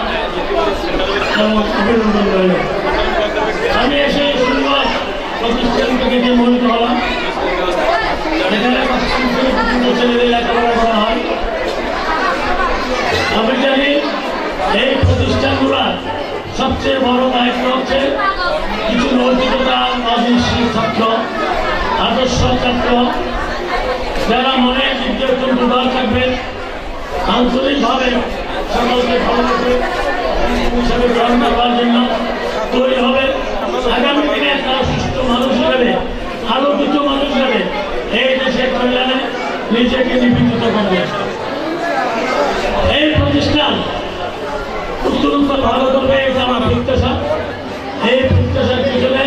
এবং অভিনন্দন রইল। আমি এসে সুন্দর প্রতিষ্ঠান থেকে যে মোহিত হলাম, এখানে ছেলেদের লেখাপড়া করা হয়। আমি জানি এই প্রতিষ্ঠানগুলোর সবচেয়ে বড় দায়িত্ব হচ্ছে কিছু নৈতিকতা অহিংসী ছাত্র, আদর্শ ছাত্র, যারা মনে দিকে অত্যন্ত উদার থাকবে, আন্তরিকভাবে সকলকে ভালোবাসে হিসাবে গ্রহণ করার জন্য তৈরি হবে। আগামী দিনে তারা সুস্থ মানুষ হিসেবে, আলোকিত মানুষ হিসেবে এই দেশের কল্যাণে নিজেকে নিবেদিত করবে। এই প্রতিষ্ঠান উত্তরোত্তর ভালো করবে, এটা আমার প্রত্যাশা। এই প্রত্যাশার পিছনে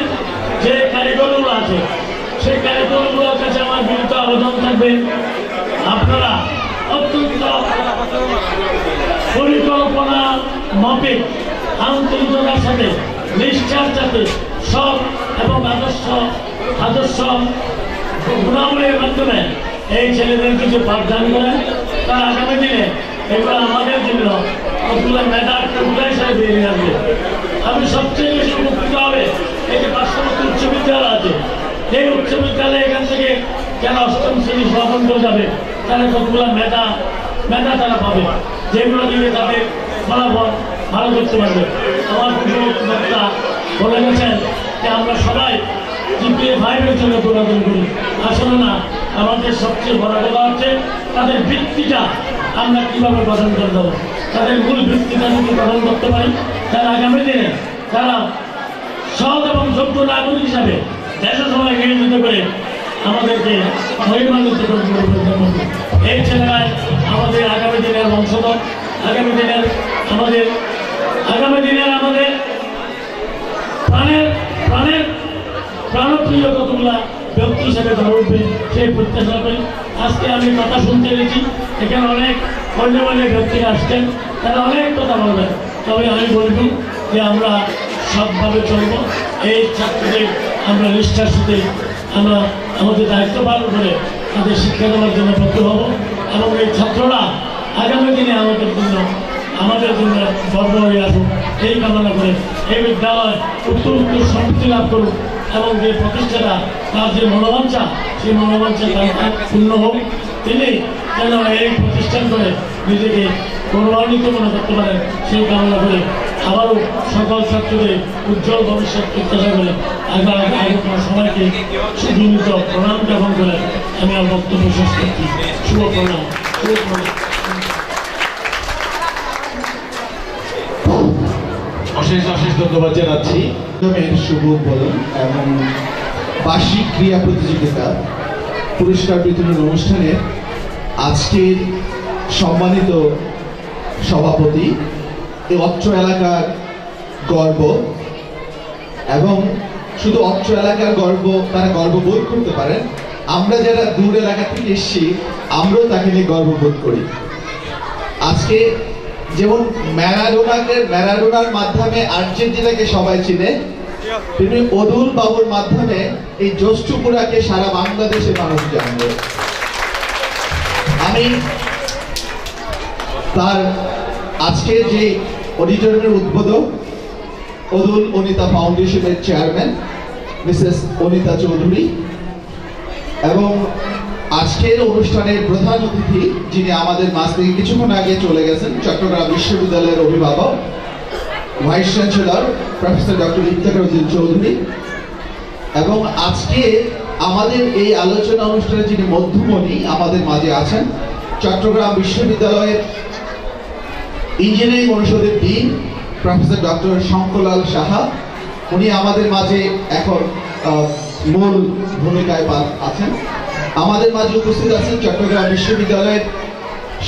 যে কারিগরগুলো আছে, সেই কারিগরগুলোর কাছে আমার বিনীত আবেদন থাকবে, আপনারা অত্যন্ত পরিকল্পনা মাফিক আন্তরিকতার সাথে, নিষ্ঠার সাথে সব এবং আদর্শ গুণাবলীর মাধ্যমে এই ছেলেদের কিছু পাঠদান করেন। তার আগামী দিনে এগুলো আমাদের জন্য ওগুলো মেধার টুকরা হিসাবে বেরিয়ে আসবে। আমি সবচেয়ে বেশি উপকৃত হবে এই যে পার্শ্ববর্তী উচ্চ বিদ্যালয় আছে, এই উচ্চ বিদ্যালয়ে এখান থেকে যারা অষ্টম শ্রেণী সমাপন করে যাবে, তারা কতগুলো মেধা তারা পাবে, যেগুলো দিয়ে তাদের ফলাফল ভালো করতে পারবে। আমার বক্তা বলে গেছেন যে আমরা সবাই GPA 5-এর জন্য দৌড়াদৌড়ি করি। আসলে না, আমাদের সবচেয়ে বড় কথা হচ্ছে তাদের ভিত্তিটা আমরা কীভাবে গঠন করে দেবো। তাদের মূল ভিত্তিটা যদি গঠন করতে পারি, তার আগামী দিনে তারা সৎ এবং যোগ্য নাগরিক হিসাবে দেশের সবাই নিয়োজিত করে আমাদেরকে মহিমান্বিত করবে। এই ছেলেরাই আমাদের আগামী দিনের বংশধর, আগামী দিনের আমাদের প্রাণপ্রিয় কতগুলা ব্যক্তি হিসেবে গড়ে উঠবে, সেই প্রত্যাশা করি। আজকে আমি কথা শুনতে গেছি, এখানে অনেক গণ্যমান্য ব্যক্তিরা আসছেন, তারা অনেক কথা বলবেন। তবে আমি বলব যে আমরা সৎভাবে চলব, এই ছাত্রদের আমরা নিষ্ঠার সাথে আমরা আমাদের দায়িত্ব পালন করে তাদের শিক্ষা দেওয়ার জন্য বদ্ধ হব, এবং এই ছাত্ররা আগামী দিনে আমাদের জন্য গর্ব হয়ে আসুক, এই কামনা করে এই বিদ্যালয় উত্তর সমৃদ্ধি লাভ করুক, এবং যে প্রতিষ্ঠাতা তার যে মনোবাঞ্ছা, সেই মনোবাঞ্ছা তার পূর্ণ হোক। তিনি যেন এই প্রতিষ্ঠান করে নিজেকে গৌরবান্বিত মনে করতে পারেন, সেই কামনা করে আবারও সকল ছাত্রদের উজ্জ্বল ভবিষ্যৎ প্রত্যাশা করে সবাইকে সুবিনীত প্রণাম জ্ঞাপন করে আমি আমার বক্তব্য শেষ করছি। শুভ প্রণাম। অশেষ ধন্যবাদ জানাচ্ছি। শুভ উদ্বোধন এবং বার্ষিক ক্রীড়া প্রতিযোগিতা পুরস্কার বিতরণ অনুষ্ঠানে আজকের সম্মানিত সভাপতি, এই অত্র এলাকার গর্ব, এবং শুধু অত্র এলাকার গর্ব, তারা গর্ববোধ করতে পারেন। আমরা যারা দূর এলাকা থেকে এসেছি, আমরাও তাকে নিয়ে গর্ববোধ করি। আজকে যেমন ম্যারাডোনার মাধ্যমে আর্জেন্টিনাকে সবাই চিনে, তিনি অদুল বাবুর মাধ্যমে এই জ্যোষ্ঠপুরাকে সারা বাংলাদেশের মানুষ জানবে। আমি তার আজকে যে অডিটোরিয়ামের উদ্বোধক, অদুল অনিতা ফাউন্ডেশনের চেয়ারম্যান মিসেস অনিতা চৌধুরী, এবং আজকের অনুষ্ঠানের প্রধান অতিথি যিনি আমাদের মাঝ থেকে কিছুক্ষণ আগে চলে গেছেন, চট্টগ্রাম বিশ্ববিদ্যালয়ের অভিভাবক vice chancellor professor doctor Iftekhar Uddin Chowdhury, এবং আজকে আমাদের এই আলোচনা অনুষ্ঠানে যিনি মধ্যমণি আমাদের মাঝে আছেন, চট্টগ্রাম বিশ্ববিদ্যালয়ের ইঞ্জিনিয়ারিং অনুষদের dean professor doctor Shankarlal Saha, উনি আমাদের মাঝে এখন মূল ভূমিকায় আছেন। আমাদের মাঝে উপস্থিত আছেন চট্টগ্রাম বিশ্ববিদ্যালয়ের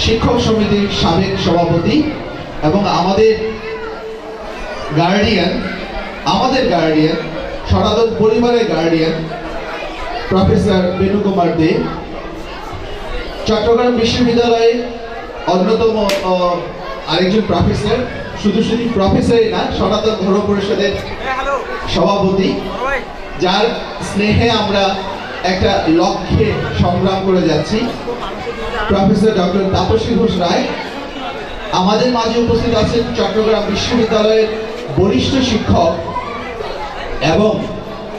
শিক্ষক সমিতির সাবেক সভাপতি এবং আমাদের গার্ডিয়ান সনাতন পরিবারের গার্ডিয়ান প্রফেসর বেণু কুমার দে, চট্টগ্রাম বিশ্ববিদ্যালয়ের অন্যতম আরেকজন প্রফেসর, শুধু শুধু প্রফেসরই না, সনাতন ধর্ম পরিষদের সভাপতি, যার স্নেহে আমরা একটা লক্ষ্যে সংগ্রাম করে যাচ্ছি, প্রফেসর ডক্টর তাপসী ঘোষ রায়। আমাদের মাঝে উপস্থিত আছেন চট্টগ্রাম বিশ্ববিদ্যালয়ের বরিষ্ঠ শিক্ষক এবং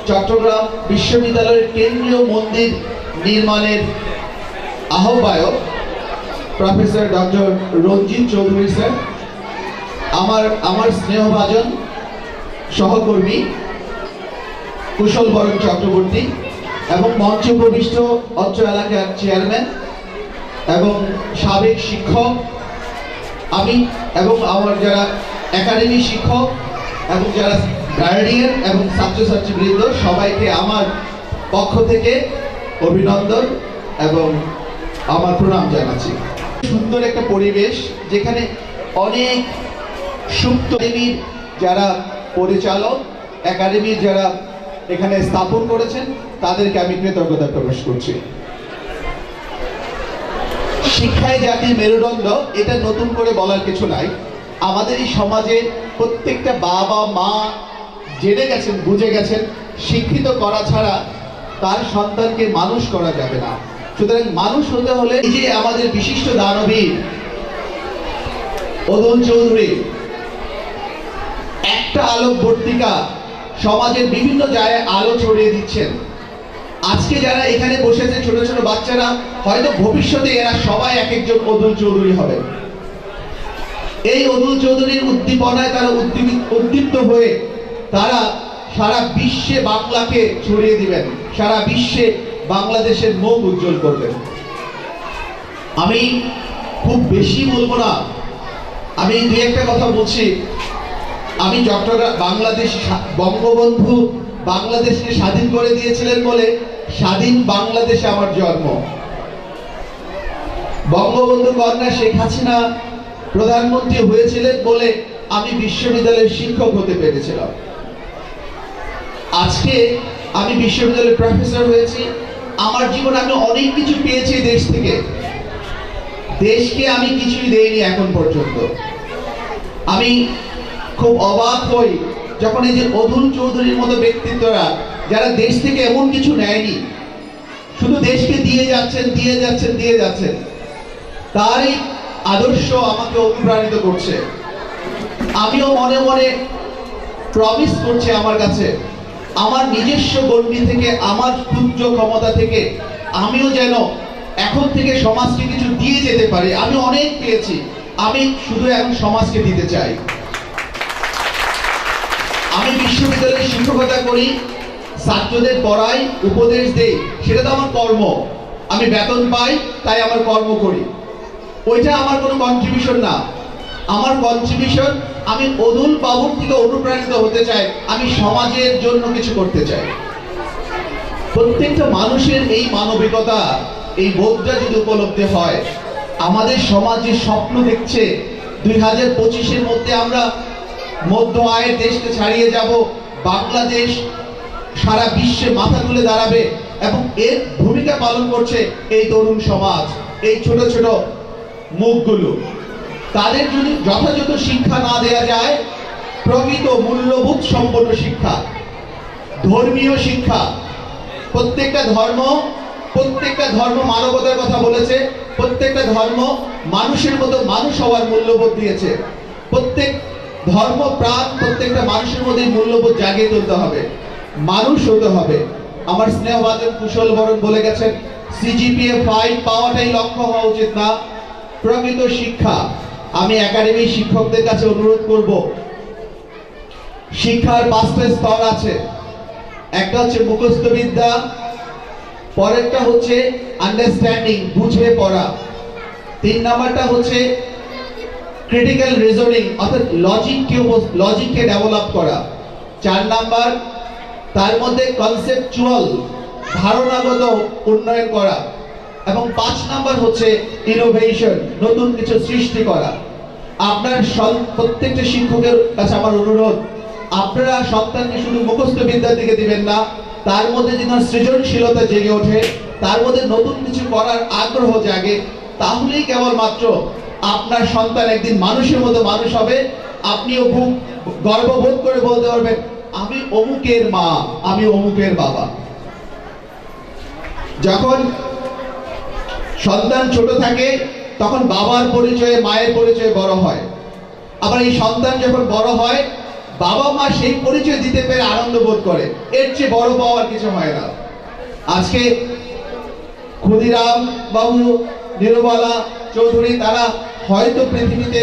চট্টগ্রাম বিশ্ববিদ্যালয়ের কেন্দ্রীয় মন্দির নির্মাণের আহ্বায়ক প্রফেসর ডক্টর রঞ্জিত চৌধুরী স্যার, আমার স্নেহভাজন সহকর্মী কুশল বরণ চক্রবর্তী এবং মঞ্চে উপবিষ্ট অত্র এলাকার চেয়ারম্যান এবং সাবেক শিক্ষক, আমি এবং আমার যারা একাডেমি শিক্ষক এবং যারা গার্ডিয়ান এবং ছাত্রছাত্রীবৃন্দ, সবাইকে আমার পক্ষ থেকে অভিনন্দন এবং আমার প্রণাম জানাচ্ছি। সুন্দর একটা পরিবেশ, যেখানে অনেক সুপ্ত একাডেমির যারা পরিচালক, একাডেমির যারা এখানে স্থাপন করেছেন, তাদেরকে আমি কৃতজ্ঞতা প্রকাশ করছি। শিক্ষায় জাতির মেরুদণ্ড, এটা নতুন করে বলার কিছু নাই। আমাদের এই সমাজে প্রত্যেকটা বাবা মা জেনে গেছেন, বুঝে গেছেন, শিক্ষিত করা ছাড়া তার সন্তানকে মানুষ করা যাবে না। সুতরাং মানুষ হতে হলে, এই যে আমাদের বিশিষ্ট দানবীর অদুল চৌধুরী একটা আলোকবর্তিকা সমাজের বিভিন্ন জায়গায় আলো ছড়িয়ে দিচ্ছেন। আজকে যারা এখানে বসেছে ছোট ছোট বাচ্চারা, হয়তো ভবিষ্যতে এরা সবাই এক একজন অদুল চৌধুরী হবে। এই অদুল চৌধুরীর উদ্দীপনায় তারা উদ্দীপ্ত হয়ে তারা সারা বিশ্বে বাংলাকে ছড়িয়ে দিবেন, সারা বিশ্বে বাংলাদেশের মুখ উজ্জ্বল করবেন। আমি খুব বেশি বলবো না, আমি দুই একটা কথা বলছি। আমি চট্টগ্রাম, বাংলাদেশ, বঙ্গবন্ধু বাংলাদেশকে স্বাধীন করে দিয়েছিলেন বলে স্বাধীন বাংলাদেশে আমার জন্ম। বঙ্গবন্ধু কন্যা শেখ হাসিনা প্রধানমন্ত্রী হয়েছিলেন বলে আমি বিশ্ববিদ্যালয়ের শিক্ষক হতে পেরেছিলাম। আজকে আমি বিশ্ববিদ্যালয়ের প্রফেসর হয়েছি। আমার জীবনে আমি অনেক কিছু পেয়েছি দেশ থেকে। দেশকে আমি কিছুই দেইনি এখন পর্যন্ত। আমি খুব অবাক হই যখন এই যে অদুল চৌধুরীর মতো ব্যক্তিত্বরা, যারা দেশ থেকে এমন কিছু নেয়নি, শুধু দেশকে দিয়ে যাচ্ছেন, দিয়ে যাচ্ছেন, দিয়ে যাচ্ছেন, তারই আদর্শ আমাকে অনুপ্রাণিত করছে। আমিও মনে মনে প্রমিস করছি আমার কাছে, আমার নিজস্ব গণ্ডি থেকে, আমার ক্ষুদ্র ক্ষমতা থেকে আমিও যেন এখন থেকে সমাজকে কিছু দিয়ে যেতে পারি। আমি অনেক পেয়েছি, আমি শুধু এখন সমাজকে দিতে চাই। আমি বিশ্ববিদ্যালয়ে শিক্ষকতা করি, ছাত্রদের পড়াই, উপদেশ দেই, সেটা তো আমার কর্ম। আমি বেতন পাই, তাই আমার কর্ম করি। ওইটা আমার কোনো কন্ট্রিবিউশন না। আমার কন্ট্রিবিউশন, আমি অদুল বাবুর থেকে অনুপ্রাণিত হতে চাই, আমি সমাজের জন্য কিছু করতে চাই। প্রত্যেকটা মানুষের এই মানবিকতা, এই বোধটা যদি উপলব্ধি হয়, আমাদের সমাজ যে স্বপ্ন দেখছে 2025-এর মধ্যে আমরা মধ্য আয়ের দেশকে ছাড়িয়ে যাব, বাংলাদেশ সারা বিশ্বে মাথা তুলে দাঁড়াবে, এবং এর ভূমিকা পালন করছে এই তরুণ সমাজ, এই ছোট ছোট মুখগুলো। তাদের যদি যথাযথ শিক্ষা না দেয়া যায়, প্রকৃত মূল্যবোধ সম্পন্ন শিক্ষা, ধর্মীয় শিক্ষা, প্রত্যেকটা ধর্ম মানবতার কথা বলেছে, প্রত্যেকটা ধর্ম মানুষের মতো মানুষ হওয়ার মূল্যবোধ দিয়েছে। প্রত্যেক ধর্ম প্রাণ প্রত্যেকটা মানুষের মধ্যে মূল্যবোধ জাগিয়ে তুলতে হবে, মানুষ হতে হবে। আমার স্নেহভাজন কুশল বরণ বলে গেছেন, CGPA 5 পাওয়াটাই লক্ষ্য হওয়া উচিত না, প্রকৃত শিক্ষা। আমি একাডেমি শিক্ষকদের কাছে অনুরোধ করব, শিক্ষার 5টা স্তর আছে। একটা হচ্ছে মুখস্থ বিদ্যা, পরেরটা হচ্ছে আন্ডারস্ট্যান্ডিং, বুঝে পড়া, 3 নাম্বারটা হচ্ছে ক্রিটিক্যাল রিজনিং, অর্থাৎ লজিককে ডেভেলপ করা, 4 নাম্বার তার মধ্যে কনসেপচুয়াল, ধারণাগত উন্নয়ন করা, এবং 5 নাম্বার হচ্ছে ইনোভেশন, নতুন কিছু সৃষ্টি করা। আপনার প্রত্যেকটা শিক্ষকের কাছে আমার অনুরোধ, আপনারা সন্তানকে শুধু মুখস্থ বিদ্যার দিকে দিবেন না, তার মধ্যে যেন সৃজনশীলতা জেগে ওঠে, তার মধ্যে নতুন কিছু করার আগ্রহ জাগে, তাহলেই কেবলমাত্র আপনার সন্তান একদিন মানুষের মতো মানুষ হবে, আপনিও খুব গর্ববোধ করে বলতে পারবেন আমি অমুকের মা, আমি অমুকের বাবা। যখন সন্তান ছোট থাকে তখন বাবার পরিচয়ে মায়ের পরিচয়ে বড় হয়, আবার এই সন্তান যখন বড় হয় বাবা মা সেই পরিচয় দিতে পেরে আনন্দ বোধ করে, এর চেয়ে বড় পাওয়ার কিছু হয় না। আজকে ক্ষুদিরাম বাবু, নিরুবালা চৌধুরী তারা হয়তো পৃথিবীতে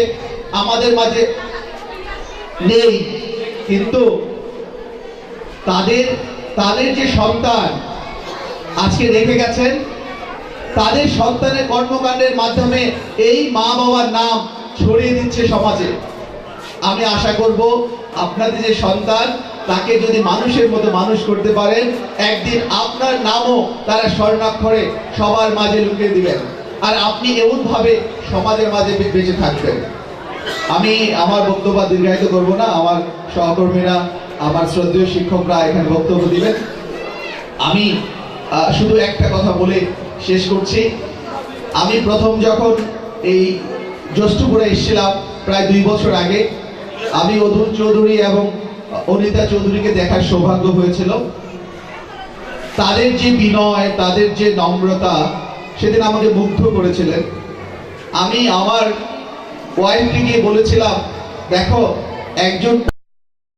আমাদের মাঝে নেই, কিন্তু তাদের যে সন্তান আজকে রেখে গেছেন, তাদের সন্তানের কর্মকাণ্ডের মাধ্যমে এই মা বাবার নাম ছড়িয়ে দিচ্ছে সমাজে। আমি আশা করব আপনাদের যে সন্তান তাকে যদি মানুষের মতো মানুষ করতে পারেন, একদিন আপনার নামও তারা স্বর্ণাক্ষরে সবার মাঝে লুকিয়ে দিবেন, আর আপনি এমন ভাবে সমাজের মাঝে বেঁচে থাকবেন। আমি আমার বক্তব্য দীর্ঘায়িত করব না, আমার সহকর্মীরা, আমার শ্রদ্ধেয় শিক্ষকরা এখানে বক্তব্য দিবেন। আমি শুধু একটা কথা বলে শেষ করছি। আমি প্রথম যখন এই জ্যৈষ্ঠপুরে এসেছিলাম প্রায় 2 বছর আগে, আমি অতুল চৌধুরী এবং অনিতা চৌধুরীকে দেখার সৌভাগ্য হয়েছিল। তাদের যে বিনয়, তাদের যে নম্রতা সেদিন আমাকে মুগ্ধ করেছিলেন। আমি আমার ওয়াইফকে গিয়ে বলেছিলাম, দেখো একজন